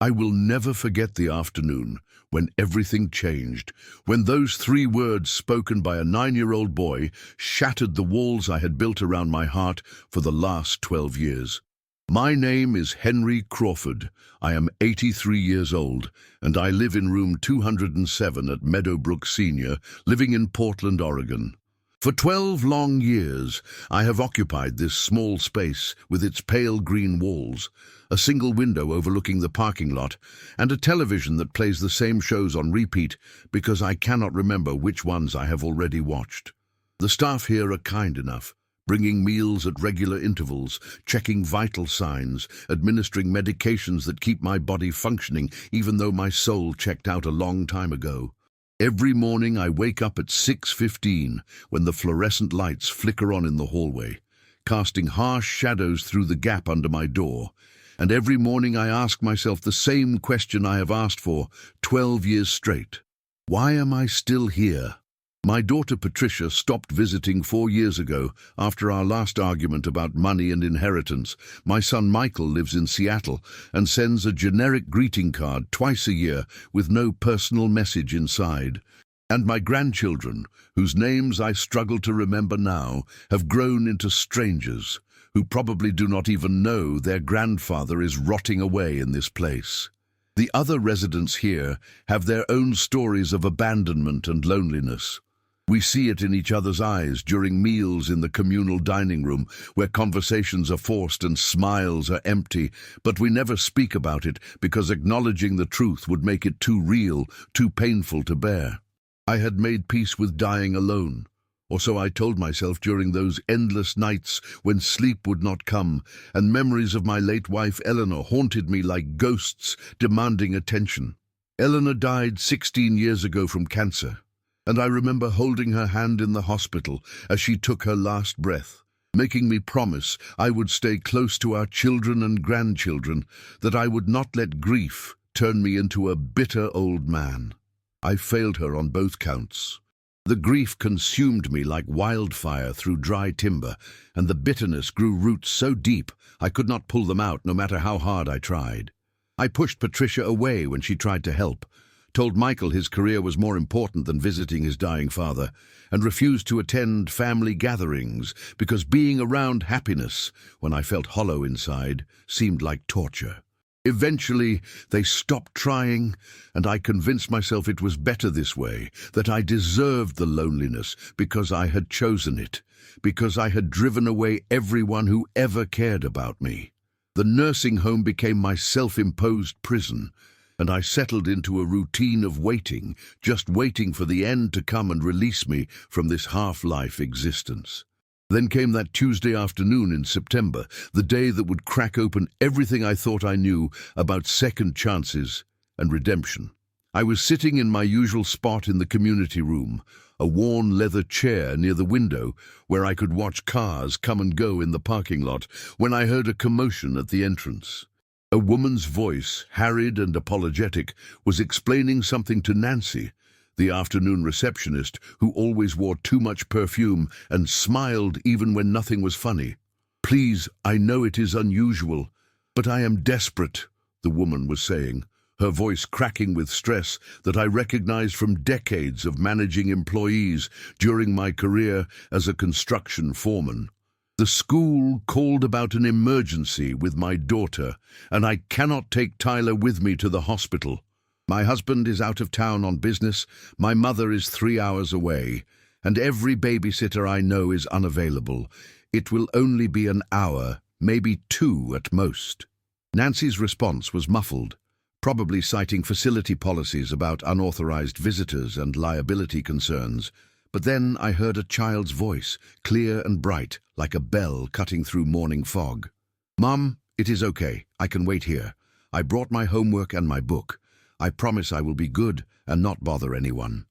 I will never forget the afternoon when everything changed, when those 3 words spoken by a 9-year-old boy shattered the walls I had built around my heart for the last 12 years. My name is Henry Crawford. I am 83 years old, and I live in room 207 at Meadowbrook Senior, living in Portland, Oregon. For 12 long years, I have occupied this small space with its pale green walls, a single window overlooking the parking lot, and a television that plays the same shows on repeat because I cannot remember which ones I have already watched. The staff here are kind enough, bringing meals at regular intervals, checking vital signs, administering medications that keep my body functioning even though my soul checked out a long time ago. Every morning I wake up at 6:15 when the fluorescent lights flicker on in the hallway, casting harsh shadows through the gap under my door. And every morning I ask myself the same question I have asked for 12 years straight. Why am I still here? My daughter Patricia stopped visiting 4 years ago after our last argument about money and inheritance. My son Michael lives in Seattle and sends a generic greeting card twice a year with no personal message inside. And my grandchildren, whose names I struggle to remember now, have grown into strangers who probably do not even know their grandfather is rotting away in this place. The other residents here have their own stories of abandonment and loneliness. We see it in each other's eyes during meals in the communal dining room, where conversations are forced and smiles are empty, but we never speak about it because acknowledging the truth would make it too real, too painful to bear. I had made peace with dying alone, or so I told myself during those endless nights when sleep would not come, and memories of my late wife Eleanor haunted me like ghosts demanding attention. Eleanor died 16 years ago from cancer, and I remember holding her hand in the hospital as she took her last breath, making me promise I would stay close to our children and grandchildren, that I would not let grief turn me into a bitter old man. I failed her on both counts. The grief consumed me like wildfire through dry timber, and the bitterness grew roots so deep I could not pull them out no matter how hard I tried. I pushed Patricia away when she tried to help, told Michael his career was more important than visiting his dying father, and refused to attend family gatherings because being around happiness, when I felt hollow inside, seemed like torture. Eventually, they stopped trying, and I convinced myself it was better this way, that I deserved the loneliness because I had chosen it, because I had driven away everyone who ever cared about me. The nursing home became my self-imposed prison, and I settled into a routine of waiting, just waiting for the end to come and release me from this half-life existence. Then came that Tuesday afternoon in September, the day that would crack open everything I thought I knew about second chances and redemption. I was sitting in my usual spot in the community room, a worn leather chair near the window where I could watch cars come and go in the parking lot, when I heard a commotion at the entrance. A woman's voice, harried and apologetic, was explaining something to Nancy, the afternoon receptionist who always wore too much perfume and smiled even when nothing was funny. "Please, I know it is unusual, but I am desperate," the woman was saying, her voice cracking with stress that I recognized from decades of managing employees during my career as a construction foreman. "The school called about an emergency with my daughter, and I cannot take Tyler with me to the hospital. My husband is out of town on business, my mother is 3 hours away, and every babysitter I know is unavailable. It will only be an hour, maybe 2 at most." Nancy's response was muffled, probably citing facility policies about unauthorized visitors and liability concerns. But then I heard a child's voice, clear and bright, like a bell cutting through morning fog. "Mom, it is okay. I can wait here. I brought my homework and my book. I promise I will be good and not bother anyone."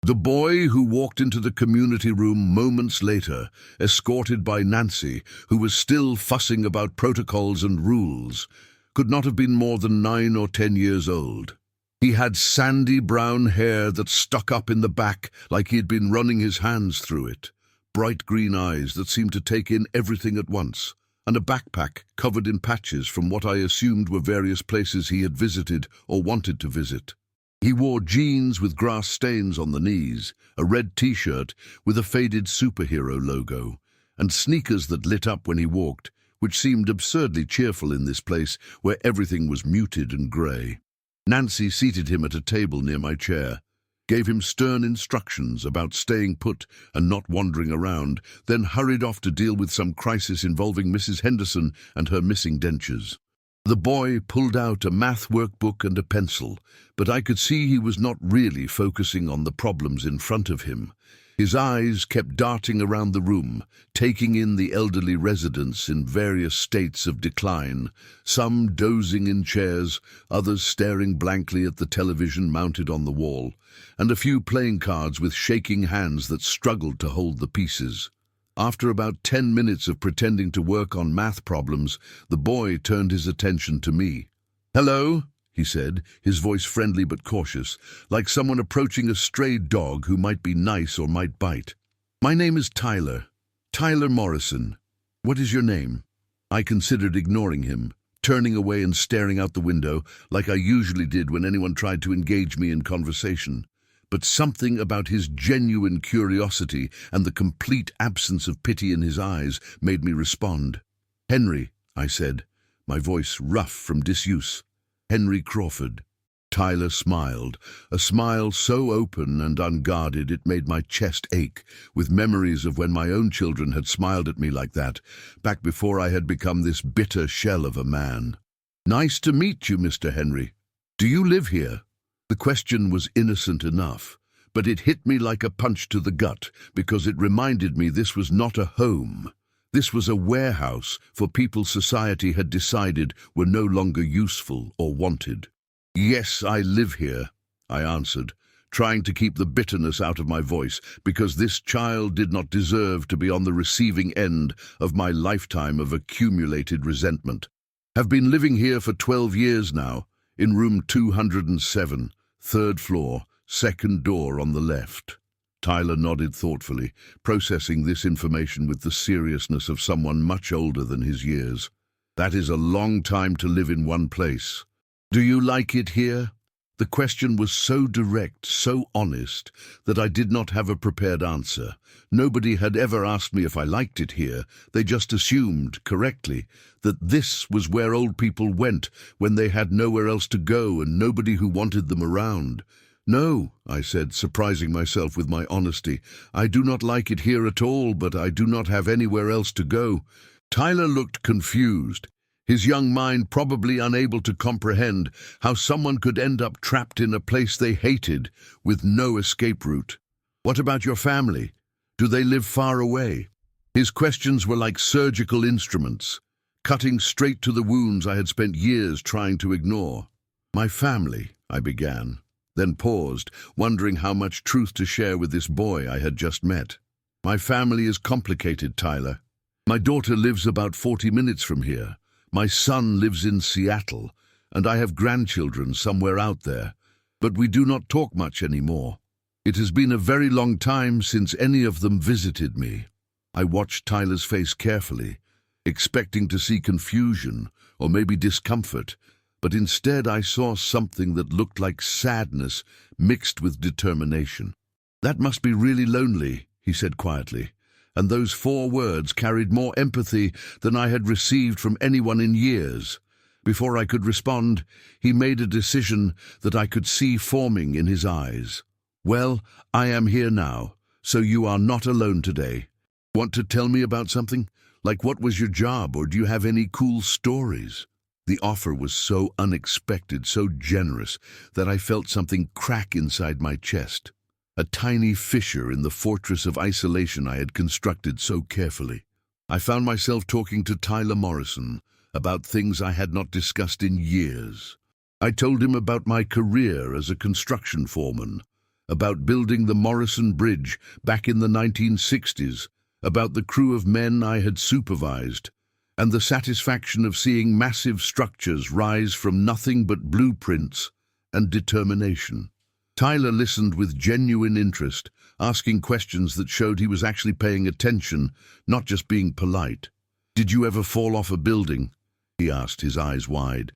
The boy who walked into the community room moments later, escorted by Nancy, who was still fussing about protocols and rules, could not have been more than 9 or 10 years old. He had sandy brown hair that stuck up in the back like he had been running his hands through it, bright green eyes that seemed to take in everything at once, and a backpack covered in patches from what I assumed were various places he had visited or wanted to visit. He wore jeans with grass stains on the knees, a red t-shirt with a faded superhero logo, and sneakers that lit up when he walked, which seemed absurdly cheerful in this place where everything was muted and grey. Nancy seated him at a table near my chair, gave him stern instructions about staying put and not wandering around, then hurried off to deal with some crisis involving Mrs. Henderson and her missing dentures. The boy pulled out a math workbook and a pencil, but I could see he was not really focusing on the problems in front of him. His eyes kept darting around the room, taking in the elderly residents in various states of decline, some dozing in chairs, others staring blankly at the television mounted on the wall, and a few playing cards with shaking hands that struggled to hold the pieces. After about 10 minutes of pretending to work on math problems, the boy turned his attention to me. "Hello," he said, his voice friendly but cautious, like someone approaching a stray dog who might be nice or might bite. "My name is Tyler Morrison. What is your name?" I considered ignoring him, turning away and staring out the window like I usually did when anyone tried to engage me in conversation. But something about his genuine curiosity and the complete absence of pity in his eyes made me respond. "Henry," I said, my voice rough from disuse. "Henry Crawford." Tyler smiled, a smile so open and unguarded it made my chest ache, with memories of when my own children had smiled at me like that, back before I had become this bitter shell of a man. "Nice to meet you, Mr. Henry. Do you live here?" The question was innocent enough, but it hit me like a punch to the gut because it reminded me this was not a home. This was a warehouse for people society had decided were no longer useful or wanted. "Yes, I live here," I answered, trying to keep the bitterness out of my voice because this child did not deserve to be on the receiving end of my lifetime of accumulated resentment. "Have been living here for 12 years now, in room 207, 3rd floor, 2nd door on the left." Tyler nodded thoughtfully, processing this information with the seriousness of someone much older than his years. "That is a long time to live in one place. Do you like it here?" The question was so direct, so honest, that I did not have a prepared answer. Nobody had ever asked me if I liked it here. They just assumed, correctly, that this was where old people went when they had nowhere else to go and nobody who wanted them around. "No," I said, surprising myself with my honesty. "I do not like it here at all, but I do not have anywhere else to go." Tyler looked confused, his young mind probably unable to comprehend how someone could end up trapped in a place they hated with no escape route. "What about your family? Do they live far away?" His questions were like surgical instruments, cutting straight to the wounds I had spent years trying to ignore. "My family," I began, then paused, wondering how much truth to share with this boy I had just met. "My family is complicated, Tyler. My daughter lives about 40 minutes from here. My son lives in Seattle, and I have grandchildren somewhere out there, but we do not talk much anymore. It has been a very long time since any of them visited me." I watched Tyler's face carefully, expecting to see confusion or maybe discomfort, but instead I saw something that looked like sadness mixed with determination. "That must be really lonely," he said quietly, and those 4 words carried more empathy than I had received from anyone in years. Before I could respond, he made a decision that I could see forming in his eyes. "Well, I am here now, so you are not alone today. Want to tell me about something? Like what was your job, or do you have any cool stories?" The offer was so unexpected, so generous, that I felt something crack inside my chest. A tiny fissure in the fortress of isolation I had constructed so carefully. I found myself talking to Tyler Morrison about things I had not discussed in years. I told him about my career as a construction foreman, about building the Morrison Bridge back in the 1960s, about the crew of men I had supervised, and the satisfaction of seeing massive structures rise from nothing but blueprints and determination. Tyler listened with genuine interest, asking questions that showed he was actually paying attention, not just being polite. Did you ever fall off a building? He asked, his eyes wide.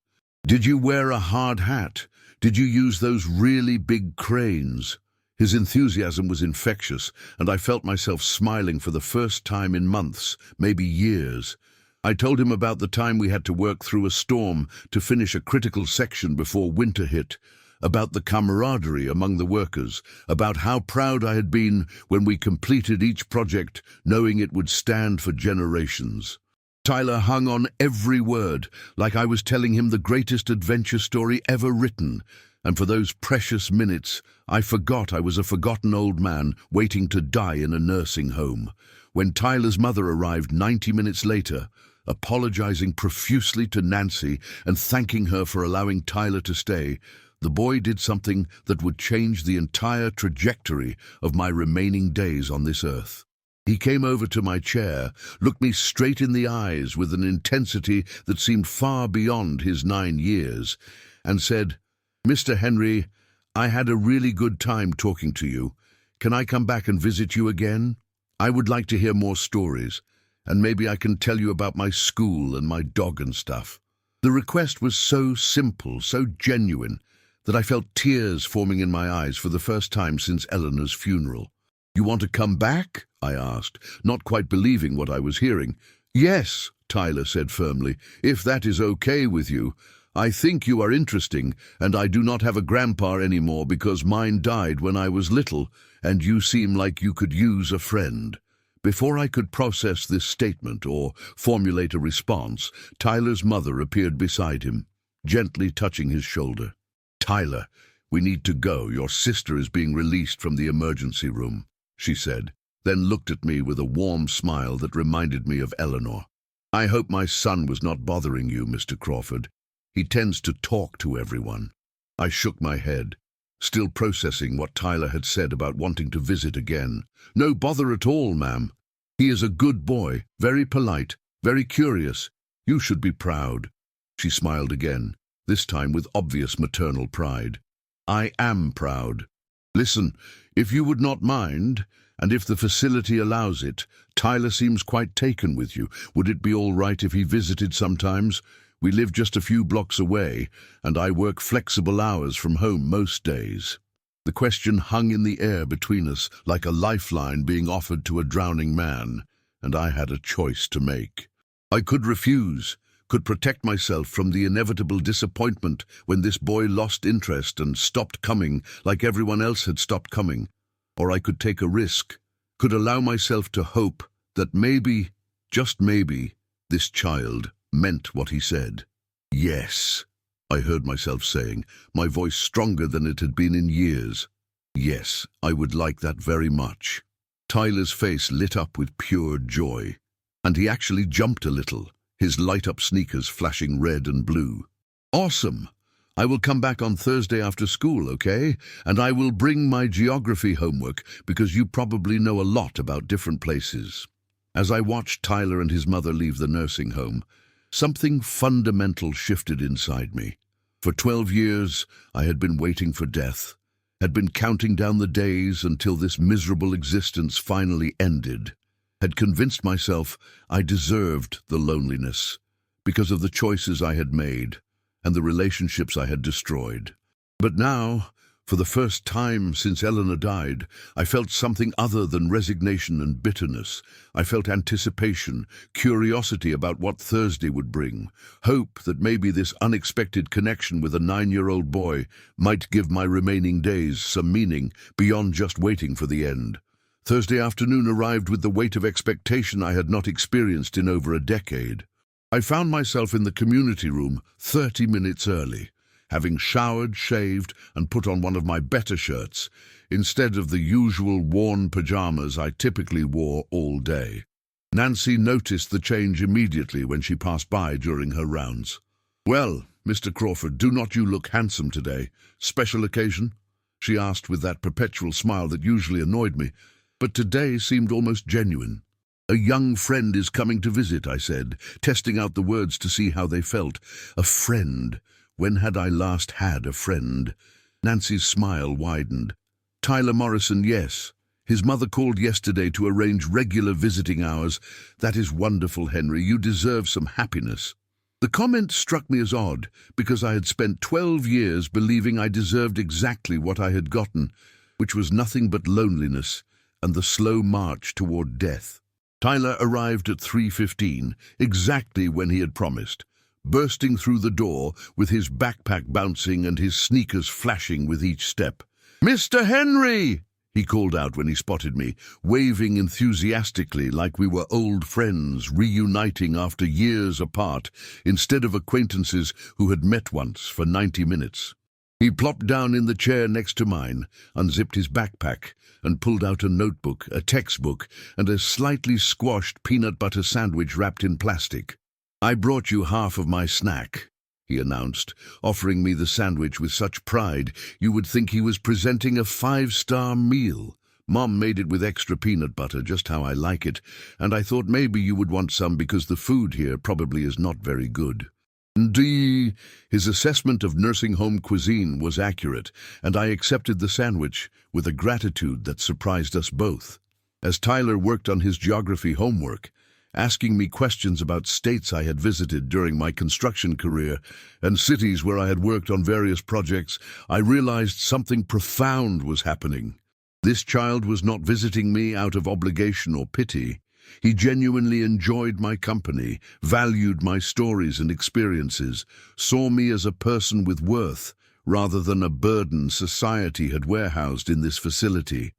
Did you wear a hard hat? Did you use those really big cranes? His enthusiasm was infectious, and I felt myself smiling for the first time in months, maybe years. I told him about the time we had to work through a storm to finish a critical section before winter hit, about the camaraderie among the workers, about how proud I had been when we completed each project, knowing it would stand for generations. Tyler hung on every word, like I was telling him the greatest adventure story ever written, and for those precious minutes, I forgot I was a forgotten old man waiting to die in a nursing home. When Tyler's mother arrived 90 minutes later, apologizing profusely to Nancy and thanking her for allowing Tyler to stay, the boy did something that would change the entire trajectory of my remaining days on this earth. He came over to my chair, looked me straight in the eyes with an intensity that seemed far beyond his 9 years, and said, "Mr. Henry, I had a really good time talking to you. Can I come back and visit you again? I would like to hear more stories, and maybe I can tell you about my school and my dog and stuff." The request was so simple, so genuine, that I felt tears forming in my eyes for the first time since Eleanor's funeral. "You want to come back?" I asked, not quite believing what I was hearing. "Yes," Tyler said firmly, "if that is okay with you. I think you are interesting, and I do not have a grandpa anymore because mine died when I was little, and you seem like you could use a friend." Before I could process this statement or formulate a response, Tyler's mother appeared beside him, gently touching his shoulder. "Tyler, we need to go. Your sister is being released from the emergency room," she said, then looked at me with a warm smile that reminded me of Eleanor. "I hope my son was not bothering you, Mr. Crawford. He tends to talk to everyone." I shook my head, still processing what Tyler had said about wanting to visit again. "No bother at all, ma'am. He is a good boy, very polite, very curious. You should be proud." She smiled again, this time with obvious maternal pride. "I am proud. Listen, if you would not mind, and if the facility allows it, Tyler seems quite taken with you. Would it be all right if he visited sometimes? We live just a few blocks away, and I work flexible hours from home most days." The question hung in the air between us like a lifeline being offered to a drowning man, and I had a choice to make. I could refuse, could protect myself from the inevitable disappointment when this boy lost interest and stopped coming like everyone else had stopped coming. Or I could take a risk, could allow myself to hope that maybe, just maybe, this child meant what he said. "Yes," I heard myself saying, my voice stronger than it had been in years. "Yes, I would like that very much." Tyler's face lit up with pure joy, and he actually jumped a little, his light-up sneakers flashing red and blue. "Awesome! I will come back on Thursday after school, okay? And I will bring my geography homework because you probably know a lot about different places." As I watched Tyler and his mother leave the nursing home, something fundamental shifted inside me. For 12 years, I had been waiting for death, had been counting down the days until this miserable existence finally ended, had convinced myself I deserved the loneliness because of the choices I had made and the relationships I had destroyed. But now, for the first time since Eleanor died, I felt something other than resignation and bitterness. I felt anticipation, curiosity about what Thursday would bring, hope that maybe this unexpected connection with a 9-year-old boy might give my remaining days some meaning beyond just waiting for the end. Thursday afternoon arrived with the weight of expectation I had not experienced in over a decade. I found myself in the community room 30 minutes early, having showered, shaved, and put on one of my better shirts, instead of the usual worn pajamas I typically wore all day. Nancy noticed the change immediately when she passed by during her rounds. "Well, Mr. Crawford, do not you look handsome today? Special occasion?" she asked with that perpetual smile that usually annoyed me, but today seemed almost genuine. "A young friend is coming to visit," I said, testing out the words to see how they felt. A friend. When had I last had a friend? Nancy's smile widened. "Tyler Morrison, yes. His mother called yesterday to arrange regular visiting hours. That is wonderful, Henry. You deserve some happiness. The comment struck me as odd, because I had spent 12 years believing I deserved exactly what I had gotten, which was nothing but loneliness and the slow march toward death. Tyler arrived at 3:15, exactly when he had promised, bursting through the door with his backpack bouncing and his sneakers flashing with each step. "Mr. Henry!" he called out when he spotted me, waving enthusiastically like we were old friends reuniting after years apart instead of acquaintances who had met once for 90 minutes. He plopped down in the chair next to mine, unzipped his backpack, and pulled out a notebook, a textbook, and a slightly squashed peanut butter sandwich wrapped in plastic. "I brought you half of my snack," he announced, offering me the sandwich with such pride you would think he was presenting a 5-star meal. "Mom made it with extra peanut butter, just how I like it, and I thought maybe you would want some because the food here probably is not very good." His assessment of nursing home cuisine was accurate, and I accepted the sandwich with a gratitude that surprised us both. As Tyler worked on his geography homework, asking me questions about states I had visited during my construction career and cities where I had worked on various projects, I realized something profound was happening. This child was not visiting me out of obligation or pity. He genuinely enjoyed my company, valued my stories and experiences, saw me as a person with worth, rather than a burden society had warehoused in this facility.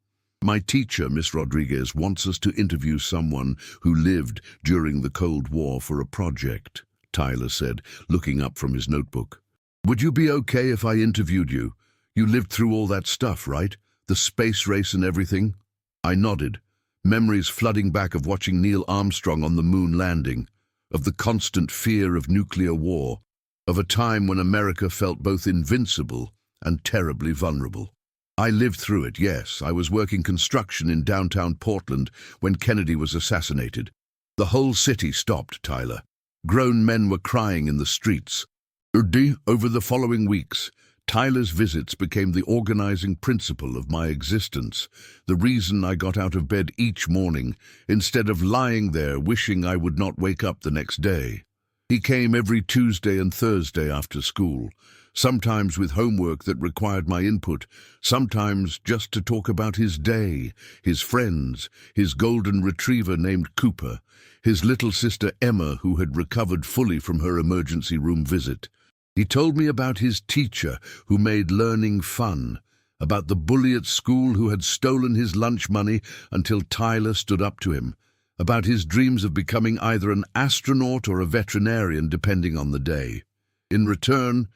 "My teacher, Miss Rodriguez, wants us to interview someone who lived during the Cold War for a project," Tyler said, looking up from his notebook. "Would you be okay if I interviewed you? You lived through all that stuff, right? The space race and everything?" I nodded, memories flooding back of watching Neil Armstrong on the moon landing, of the constant fear of nuclear war, of a time when America felt both invincible and terribly vulnerable. I lived through it, yes. I was working construction in downtown Portland when Kennedy was assassinated. The whole city stopped, Tyler. Grown men were crying in the streets. Over the following weeks, Tyler's visits became the organizing principle of my existence, the reason I got out of bed each morning, instead of lying there wishing I would not wake up the next day. He came every Tuesday and Thursday after school, sometimes with homework that required my input, sometimes just to talk about his day, his friends, his golden retriever named Cooper, his little sister Emma, who had recovered fully from her emergency room visit. He told me about his teacher who made learning fun, about the bully at school who had stolen his lunch money until Tyler stood up to him, about his dreams of becoming either an astronaut or a veterinarian depending on the day. In return,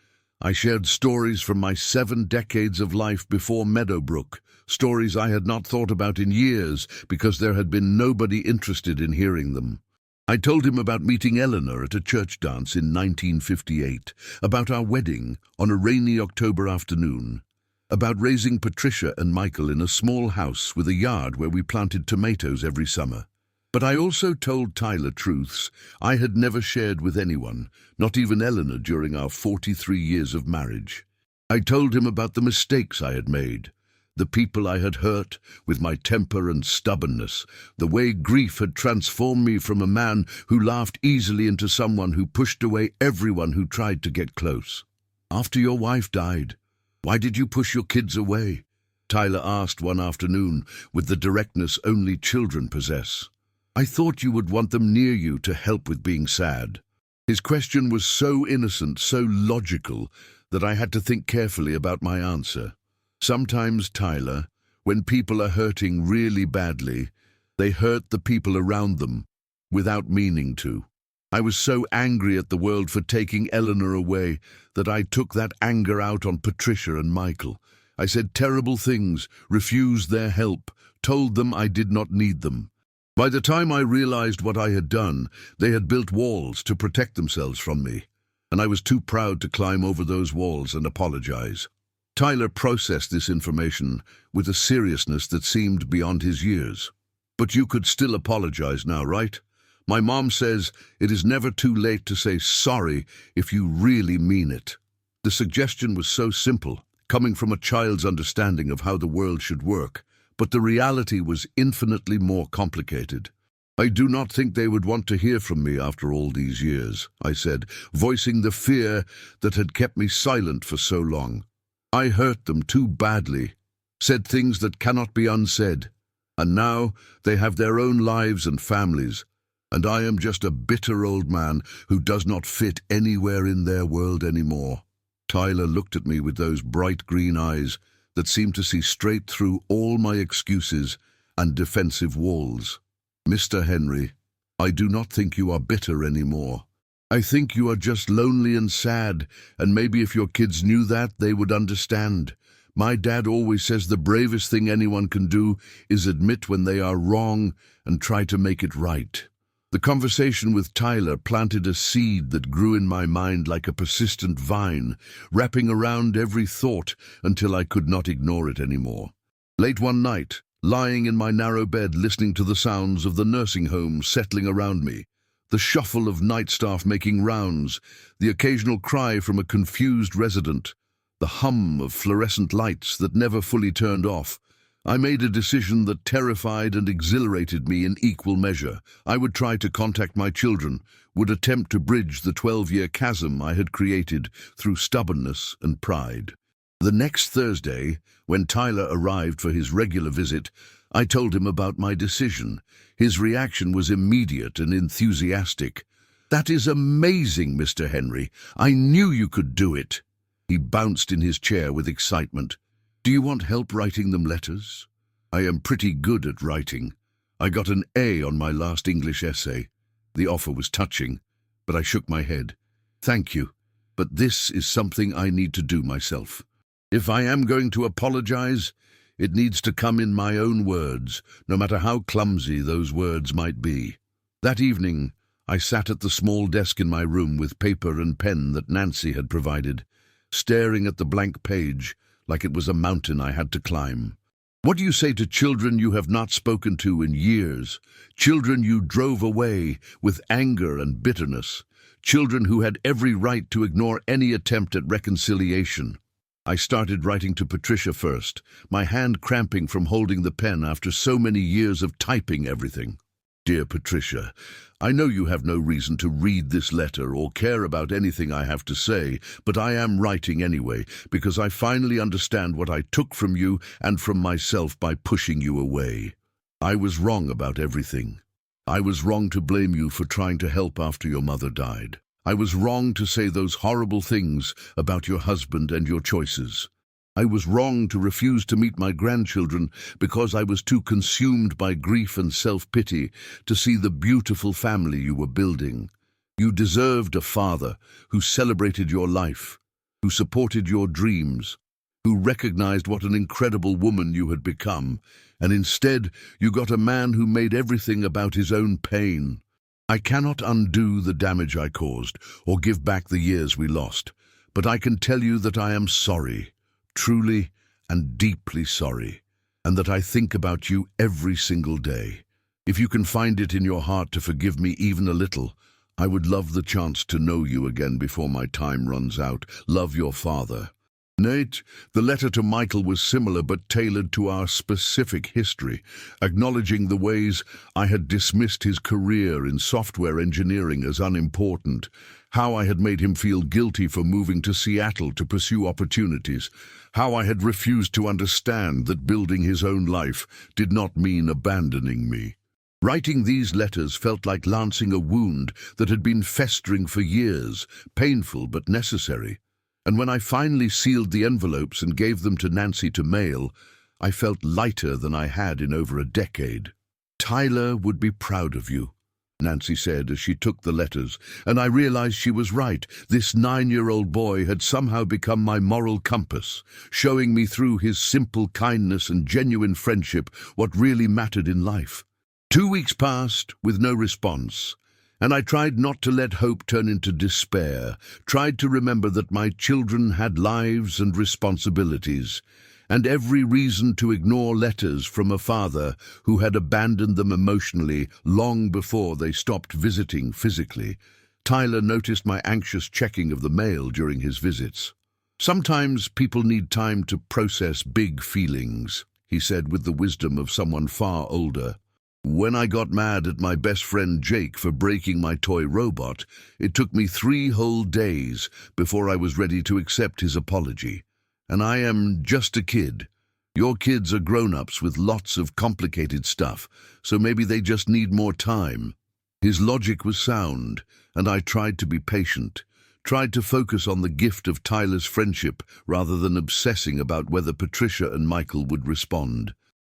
I shared stories from my 7 decades of life before Meadowbrook, stories I had not thought about in years because there had been nobody interested in hearing them. I told him about meeting Eleanor at a church dance in 1958, about our wedding on a rainy October afternoon, about raising Patricia and Michael in a small house with a yard where we planted tomatoes every summer. But I also told Tyler truths I had never shared with anyone, not even Eleanor, during our 43 years of marriage. I told him about the mistakes I had made, the people I had hurt with my temper and stubbornness, the way grief had transformed me from a man who laughed easily into someone who pushed away everyone who tried to get close. "After your wife died, why did you push your kids away?" Tyler asked one afternoon with the directness only children possess. "I thought you would want them near you to help with being sad." His question was so innocent, so logical, that I had to think carefully about my answer. Sometimes, Tyler, when people are hurting really badly, they hurt the people around them without meaning to. I was so angry at the world for taking Eleanor away that I took that anger out on Patricia and Michael. I said terrible things, refused their help, told them I did not need them. By the time I realized what I had done, they had built walls to protect themselves from me, and I was too proud to climb over those walls and apologize. Tyler processed this information with a seriousness that seemed beyond his years. "But you could still apologize now, right? My mom says it is never too late to say sorry if you really mean it." The suggestion was so simple, coming from a child's understanding of how the world should work, but the reality was infinitely more complicated. "I do not think they would want to hear from me after all these years," I said, voicing the fear that had kept me silent for so long. "I hurt them too badly, said things that cannot be unsaid, and now they have their own lives and families, and I am just a bitter old man who does not fit anywhere in their world anymore." Tyler looked at me with those bright green eyes that seemed to see straight through all my excuses and defensive walls. "Mr. Henry, I do not think you are bitter anymore. I think you are just lonely and sad, and maybe if your kids knew that, they would understand. My dad always says the bravest thing anyone can do is admit when they are wrong and try to make it right." The conversation with Tyler planted a seed that grew in my mind like a persistent vine, wrapping around every thought until I could not ignore it anymore. Late one night, lying in my narrow bed listening to the sounds of the nursing home settling around me, the shuffle of night staff making rounds, the occasional cry from a confused resident, the hum of fluorescent lights that never fully turned off, I made a decision that terrified and exhilarated me in equal measure. I would try to contact my children, would attempt to bridge the 12-year chasm I had created through stubbornness and pride. The next Thursday, when Tyler arrived for his regular visit, I told him about my decision. His reaction was immediate and enthusiastic. "That is amazing, Mr. Henry. I knew you could do it." He bounced in his chair with excitement. "Do you want help writing them letters? I am pretty good at writing. I got an A on my last English essay." The offer was touching, but I shook my head. "Thank you, but this is something I need to do myself. If I am going to apologize, it needs to come in my own words, no matter how clumsy those words might be." That evening, I sat at the small desk in my room with paper and pen that Nancy had provided, staring at the blank page like it was a mountain I had to climb. "What do you say to children you have not spoken to in years? Children you drove away with anger and bitterness? Children who had every right to ignore any attempt at reconciliation?" I started writing to Patricia first, my hand cramping from holding the pen after so many years of typing everything. "Dear Patricia, I know you have no reason to read this letter or care about anything I have to say, but I am writing anyway, because I finally understand what I took from you and from myself by pushing you away. I was wrong about everything. I was wrong to blame you for trying to help after your mother died. I was wrong to say those horrible things about your husband and your choices. I was wrong to refuse to meet my grandchildren because I was too consumed by grief and self-pity to see the beautiful family you were building. You deserved a father who celebrated your life, who supported your dreams, who recognized what an incredible woman you had become, and instead you got a man who made everything about his own pain. I cannot undo the damage I caused or give back the years we lost, but I can tell you that I am sorry. Truly and deeply sorry, and that I think about you every single day. If you can find it in your heart to forgive me even a little, I would love the chance to know you again before my time runs out. Love, your father." Nate, the letter to Michael was similar but tailored to our specific history, acknowledging the ways I had dismissed his career in software engineering as unimportant, how I had made him feel guilty for moving to Seattle to pursue opportunities, how I had refused to understand that building his own life did not mean abandoning me. Writing these letters felt like lancing a wound that had been festering for years, painful but necessary. And when I finally sealed the envelopes and gave them to Nancy to mail, I felt lighter than I had in over a decade. "Tyler would be proud of you," Nancy said as she took the letters, and I realized she was right. This 9-year-old boy had somehow become my moral compass, showing me through his simple kindness and genuine friendship what really mattered in life. 2 weeks passed with no response, and I tried not to let hope turn into despair, tried to remember that my children had lives and responsibilities, and every reason to ignore letters from a father who had abandoned them emotionally long before they stopped visiting physically. Tyler noticed my anxious checking of the mail during his visits. "Sometimes people need time to process big feelings," he said with the wisdom of someone far older. When I got mad at my best friend Jake for breaking my toy robot, it took me 3 whole days before I was ready to accept his apology. And I am just a kid. Your kids are grown-ups with lots of complicated stuff, so maybe they just need more time. His logic was sound, and I tried to be patient, tried to focus on the gift of Tyler's friendship rather than obsessing about whether Patricia and Michael would respond.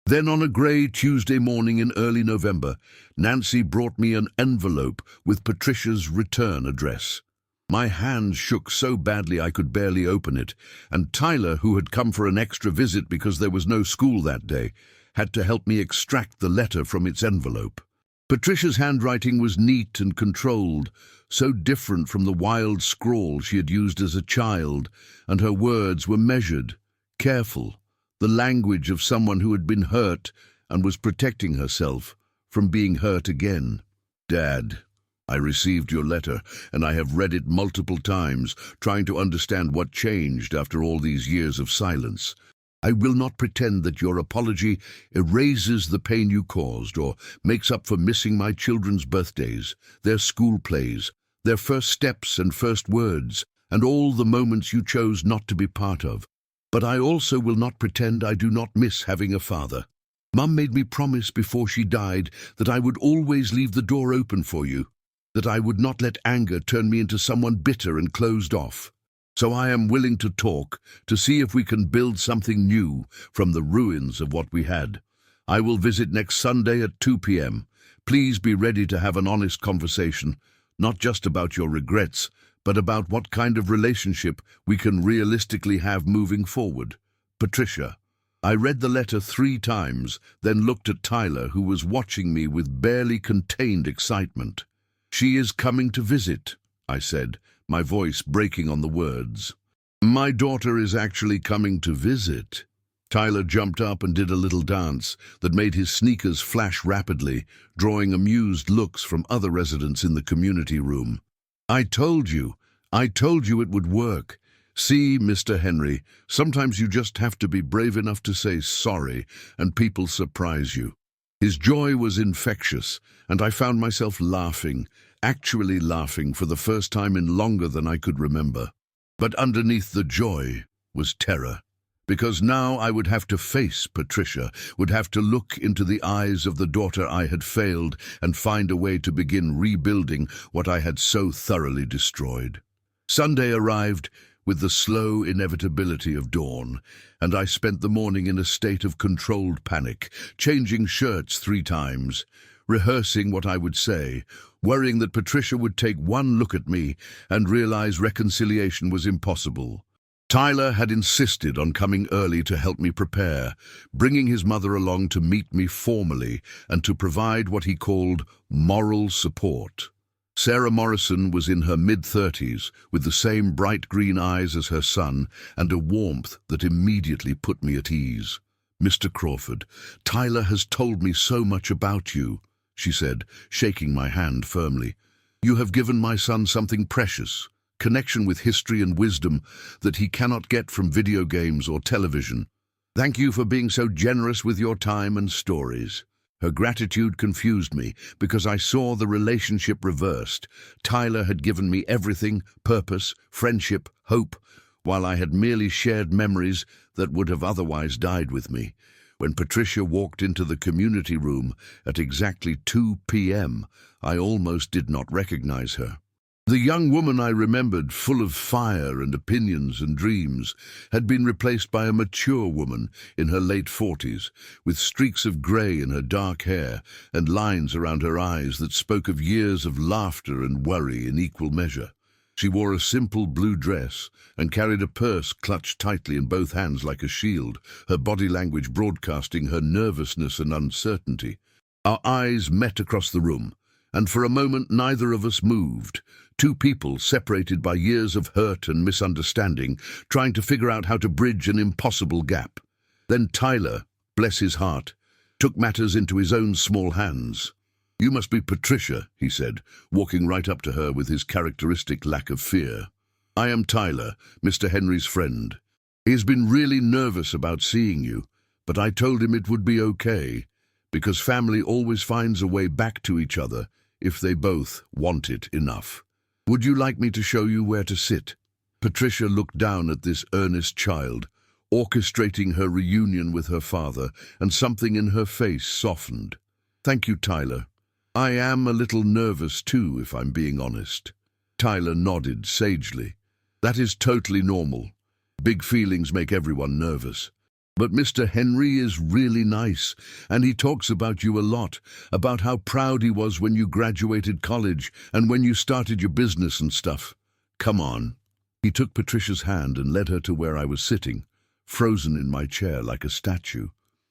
Then on a grey Tuesday morning in early November, Nancy brought me an envelope with Patricia's return address. My hand shook so badly I could barely open it, and Tyler, who had come for an extra visit because there was no school that day, had to help me extract the letter from its envelope. Patricia's handwriting was neat and controlled, so different from the wild scrawl she had used as a child, and her words were measured, careful, the language of someone who had been hurt and was protecting herself from being hurt again. Dad, I received your letter, and I have read it multiple times, trying to understand what changed after all these years of silence. I will not pretend that your apology erases the pain you caused or makes up for missing my children's birthdays, their school plays, their first steps and first words, and all the moments you chose not to be part of. But I also will not pretend I do not miss having a father. Mum made me promise before she died that I would always leave the door open for you, that I would not let anger turn me into someone bitter and closed off. So I am willing to talk, to see if we can build something new from the ruins of what we had. I will visit next Sunday at 2 p.m. Please be ready to have an honest conversation, not just about your regrets, but about what kind of relationship we can realistically have moving forward. Patricia. I read the letter 3 times, then looked at Tyler, who was watching me with barely contained excitement. She is coming to visit, I said, my voice breaking on the words. My daughter is actually coming to visit. Tyler jumped up and did a little dance that made his sneakers flash rapidly, drawing amused looks from other residents in the community room. I told you it would work. See, Mr. Henry, sometimes you just have to be brave enough to say sorry, and people surprise you. His joy was infectious, and I found myself laughing, actually laughing for the first time in longer than I could remember. But underneath the joy was terror, because now I would have to face Patricia, would have to look into the eyes of the daughter I had failed and find a way to begin rebuilding what I had so thoroughly destroyed. Sunday arrived with the slow inevitability of dawn, and I spent the morning in a state of controlled panic, changing shirts 3 times, rehearsing what I would say, worrying that Patricia would take one look at me and realize reconciliation was impossible. Tyler had insisted on coming early to help me prepare, bringing his mother along to meet me formally and to provide what he called moral support. Sarah Morrison was in her mid-30s, with the same bright green eyes as her son and a warmth that immediately put me at ease. Mr. Crawford, Tyler has told me so much about you, she said, shaking my hand firmly. You have given my son something precious, connection with history and wisdom that he cannot get from video games or television. Thank you for being so generous with your time and stories. Her gratitude confused me because I saw the relationship reversed. Tyler had given me everything, purpose, friendship, hope, while I had merely shared memories that would have otherwise died with me. When Patricia walked into the community room at exactly 2 p.m., I almost did not recognize her. The young woman I remembered, full of fire and opinions and dreams, had been replaced by a mature woman in her late 40s, with streaks of grey in her dark hair and lines around her eyes that spoke of years of laughter and worry in equal measure. She wore a simple blue dress and carried a purse clutched tightly in both hands like a shield, her body language broadcasting her nervousness and uncertainty. Our eyes met across the room, and for a moment neither of us moved. 2 people separated by years of hurt and misunderstanding, trying to figure out how to bridge an impossible gap. Then Tyler, bless his heart, took matters into his own small hands. You must be Patricia, he said, walking right up to her with his characteristic lack of fear. I am Tyler, Mr. Henry's friend. He has been really nervous about seeing you. But I told him it would be okay, because family always finds a way back to each other if they both want it enough. Would you like me to show you where to sit? Patricia looked down at this earnest child, orchestrating her reunion with her father, and something in her face softened. Thank you, Tyler. I am a little nervous too, if I'm being honest. Tyler nodded sagely. That is totally normal. Big feelings make everyone nervous. But Mr. Henry is really nice, and he talks about you a lot, about how proud he was when you graduated college and when you started your business and stuff. Come on. He took Patricia's hand and led her to where I was sitting, frozen in my chair like a statue.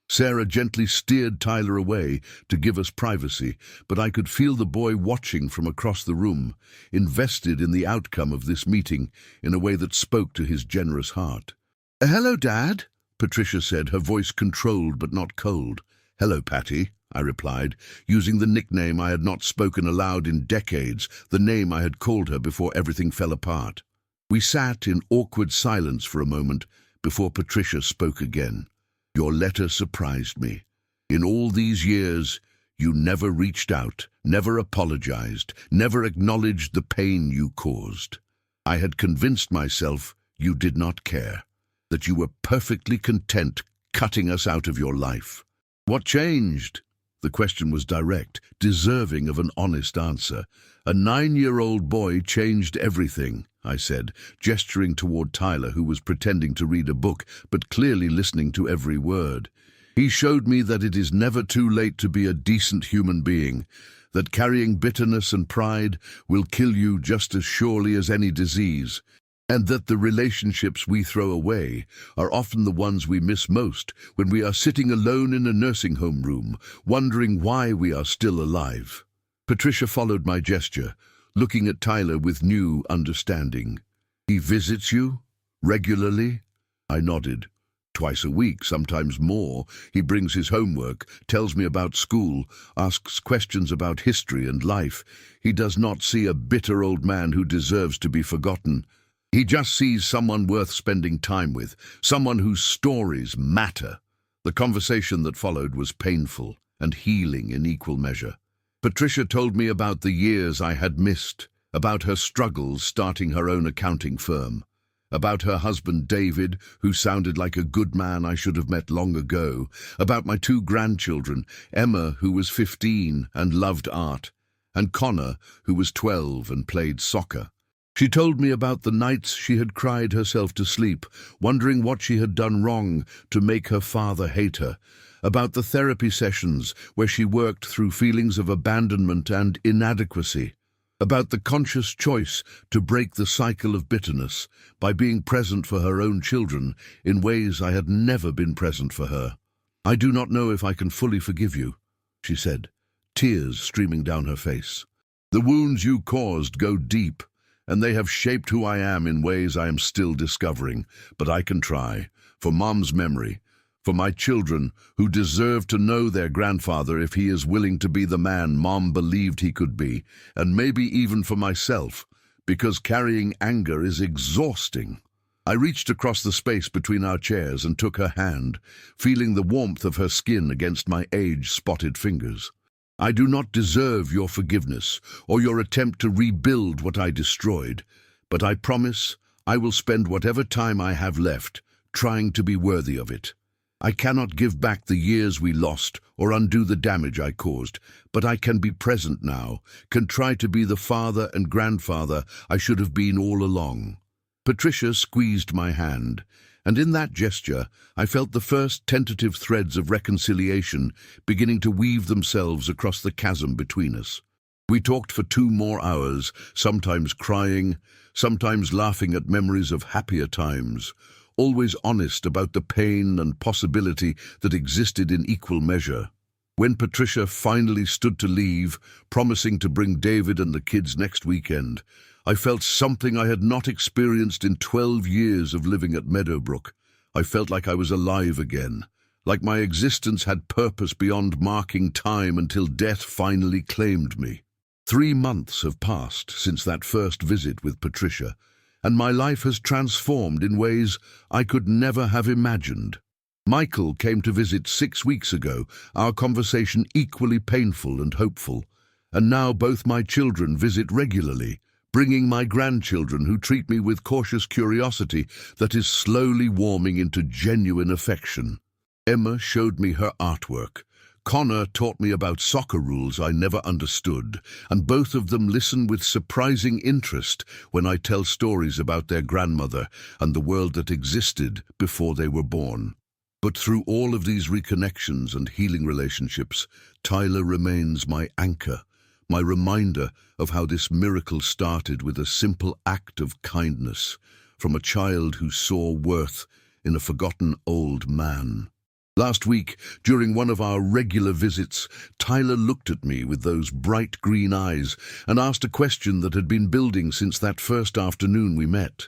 Sarah gently steered Tyler away to give us privacy, but I could feel the boy watching from across the room, invested in the outcome of this meeting in a way that spoke to his generous heart. Hello, Dad, Patricia said, her voice controlled but not cold. Hello, Patty, I replied, using the nickname I had not spoken aloud in decades, the name I had called her before everything fell apart. We sat in awkward silence for a moment before Patricia spoke again. Your letter surprised me. In all these years, you never reached out, never apologized, never acknowledged the pain you caused. I had convinced myself you did not care, that you were perfectly content cutting us out of your life. What changed? The question was direct, deserving of an honest answer. A 9-year-old boy changed everything, I said, gesturing toward Tyler, who was pretending to read a book, but clearly listening to every word. He showed me that it is never too late to be a decent human being, that carrying bitterness and pride will kill you just as surely as any disease, and that the relationships we throw away are often the ones we miss most when we are sitting alone in a nursing home room, wondering why we are still alive. Patricia followed my gesture, looking at Tyler with new understanding. He visits you? Regularly? I nodded. Twice a week, sometimes more. He brings his homework, tells me about school, asks questions about history and life. He does not see a bitter old man who deserves to be forgotten. He just sees someone worth spending time with, someone whose stories matter. The conversation that followed was painful and healing in equal measure. Patricia told me about the years I had missed, about her struggles starting her own accounting firm, about her husband David, who sounded like a good man I should have met long ago, about my 2 grandchildren, Emma, who was 15 and loved art, and Connor, who was 12 and played soccer. She told me about the nights she had cried herself to sleep, wondering what she had done wrong to make her father hate her, about the therapy sessions where she worked through feelings of abandonment and inadequacy, about the conscious choice to break the cycle of bitterness by being present for her own children in ways I had never been present for her. I do not know if I can fully forgive you, she said, tears streaming down her face. The wounds you caused go deep, and they have shaped who I am in ways I am still discovering, but I can try, for Mom's memory, for my children who deserve to know their grandfather if he is willing to be the man Mom believed he could be, and maybe even for myself, because carrying anger is exhausting. I reached across the space between our chairs and took her hand, feeling the warmth of her skin against my age-spotted fingers. I do not deserve your forgiveness or your attempt to rebuild what I destroyed, but I promise I will spend whatever time I have left trying to be worthy of it. I cannot give back the years we lost or undo the damage I caused, but I can be present now, can try to be the father and grandfather I should have been all along. Patricia squeezed my hand, and in that gesture I felt the first tentative threads of reconciliation beginning to weave themselves across the chasm between us. We talked for 2 more hours, sometimes crying, sometimes laughing at memories of happier times, always honest about the pain and possibility that existed in equal measure. When Patricia finally stood to leave, promising to bring David and the kids next weekend, I felt something I had not experienced in 12 years of living at Meadowbrook. I felt like I was alive again, like my existence had purpose beyond marking time until death finally claimed me. 3 months have passed since that first visit with Patricia, and my life has transformed in ways I could never have imagined. Michael came to visit 6 weeks ago, our conversation equally painful and hopeful. And now both my children visit regularly, bringing my grandchildren who treat me with cautious curiosity that is slowly warming into genuine affection. Emma showed me her artwork. Connor taught me about soccer rules I never understood, and both of them listen with surprising interest when I tell stories about their grandmother and the world that existed before they were born. But through all of these reconnections and healing relationships, Tyler remains my anchor, my reminder of how this miracle started with a simple act of kindness from a child who saw worth in a forgotten old man. Last week, during one of our regular visits, Tyler looked at me with those bright green eyes and asked a question that had been building since that first afternoon we met.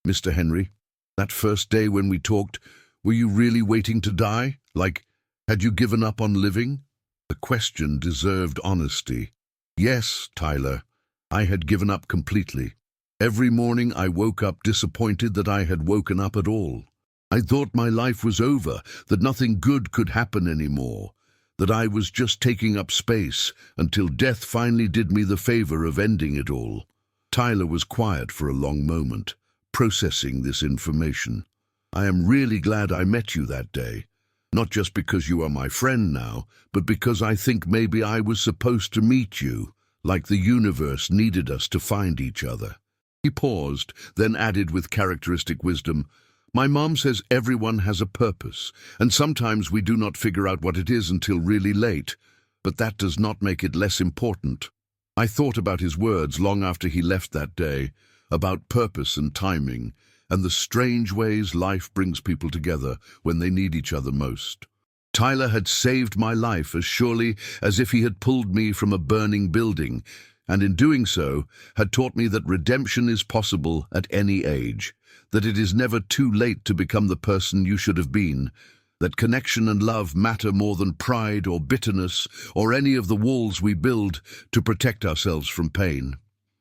"Mr. Henry, that first day when we talked, were you really waiting to die? Like, had you given up on living?" The question deserved honesty. Yes, Tyler, I had given up completely. Every morning I woke up disappointed that I had woken up at all. I thought my life was over, that nothing good could happen anymore, that I was just taking up space until death finally did me the favor of ending it all. Tyler was quiet for a long moment, processing this information. "I am really glad I met you that day. Not just because you are my friend now, but because I think maybe I was supposed to meet you, like the universe needed us to find each other." He paused, then added with characteristic wisdom, "My mom says everyone has a purpose, and sometimes we do not figure out what it is until really late, but that does not make it less important." I thought about his words long after he left that day, about purpose and timing, and the strange ways life brings people together when they need each other most. Tyler had saved my life as surely as if he had pulled me from a burning building, and in doing so, had taught me that redemption is possible at any age, that it is never too late to become the person you should have been, that connection and love matter more than pride or bitterness or any of the walls we build to protect ourselves from pain.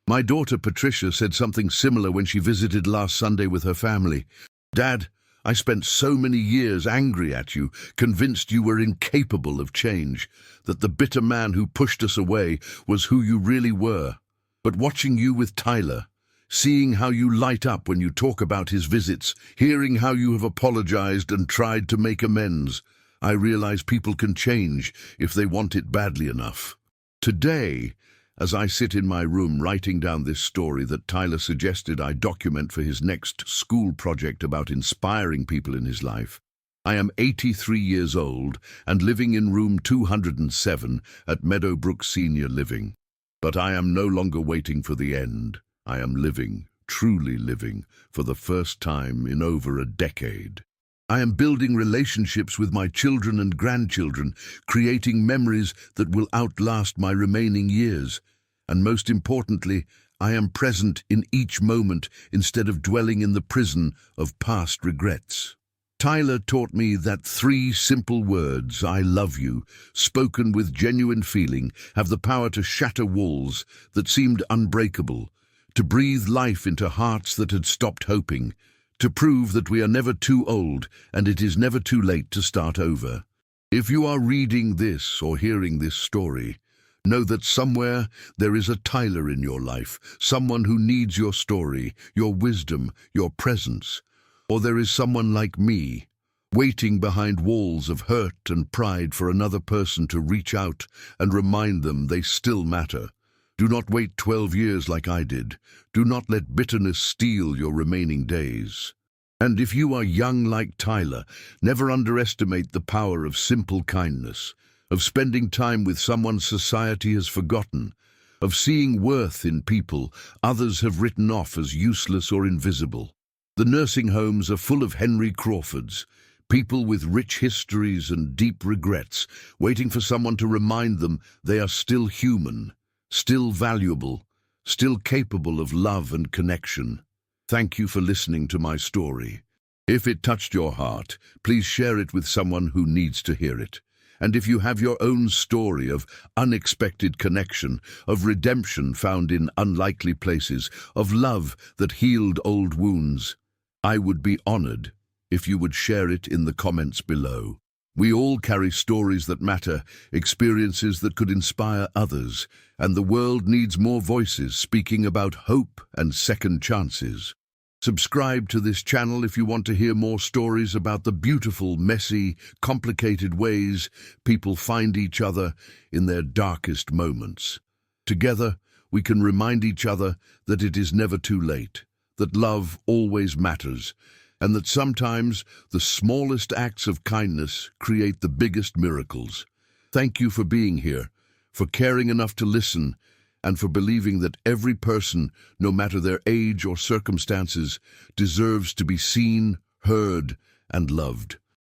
My daughter Patricia said something similar when she visited last Sunday with her family. "Dad, I spent so many years angry at you, convinced you were incapable of change, that the bitter man who pushed us away was who you really were. But watching you with Tyler, seeing how you light up when you talk about his visits, hearing how you have apologized and tried to make amends, I realize people can change if they want it badly enough." Today, as I sit in my room writing down this story that Tyler suggested I document for his next school project about inspiring people in his life, I am 83 years old and living in room 207 at Meadowbrook Senior Living. But I am no longer waiting for the end. I am living, truly living, for the first time in over a decade. I am building relationships with my children and grandchildren, creating memories that will outlast my remaining years. And most importantly, I am present in each moment instead of dwelling in the prison of past regrets. Tyler taught me that 3 simple words, "I love you," spoken with genuine feeling, have the power to shatter walls that seemed unbreakable, to breathe life into hearts that had stopped hoping, to prove that we are never too old and it is never too late to start over. If you are reading this or hearing this story, know that somewhere there is a Tyler in your life, someone who needs your story, your wisdom, your presence. Or there is someone like me, waiting behind walls of hurt and pride for another person to reach out and remind them they still matter. Do not wait 12 years like I did. Do not let bitterness steal your remaining days. And if you are young like Tyler, never underestimate the power of simple kindness, of spending time with someone society has forgotten, of seeing worth in people others have written off as useless or invisible. The nursing homes are full of Henry Crawfords, people with rich histories and deep regrets, waiting for someone to remind them they are still human, still valuable, still capable of love and connection. Thank you for listening to my story. If it touched your heart, please share it with someone who needs to hear it. And if you have your own story of unexpected connection, of redemption found in unlikely places, of love that healed old wounds, I would be honored if you would share it in the comments below. We all carry stories that matter, experiences that could inspire others, and the world needs more voices speaking about hope and second chances. Subscribe to this channel if you want to hear more stories about the beautiful, messy, complicated ways people find each other in their darkest moments. Together, we can remind each other that it is never too late, that love always matters, and that sometimes the smallest acts of kindness create the biggest miracles. Thank you for being here, for caring enough to listen, and for believing that every person, no matter their age or circumstances, deserves to be seen, heard, and loved.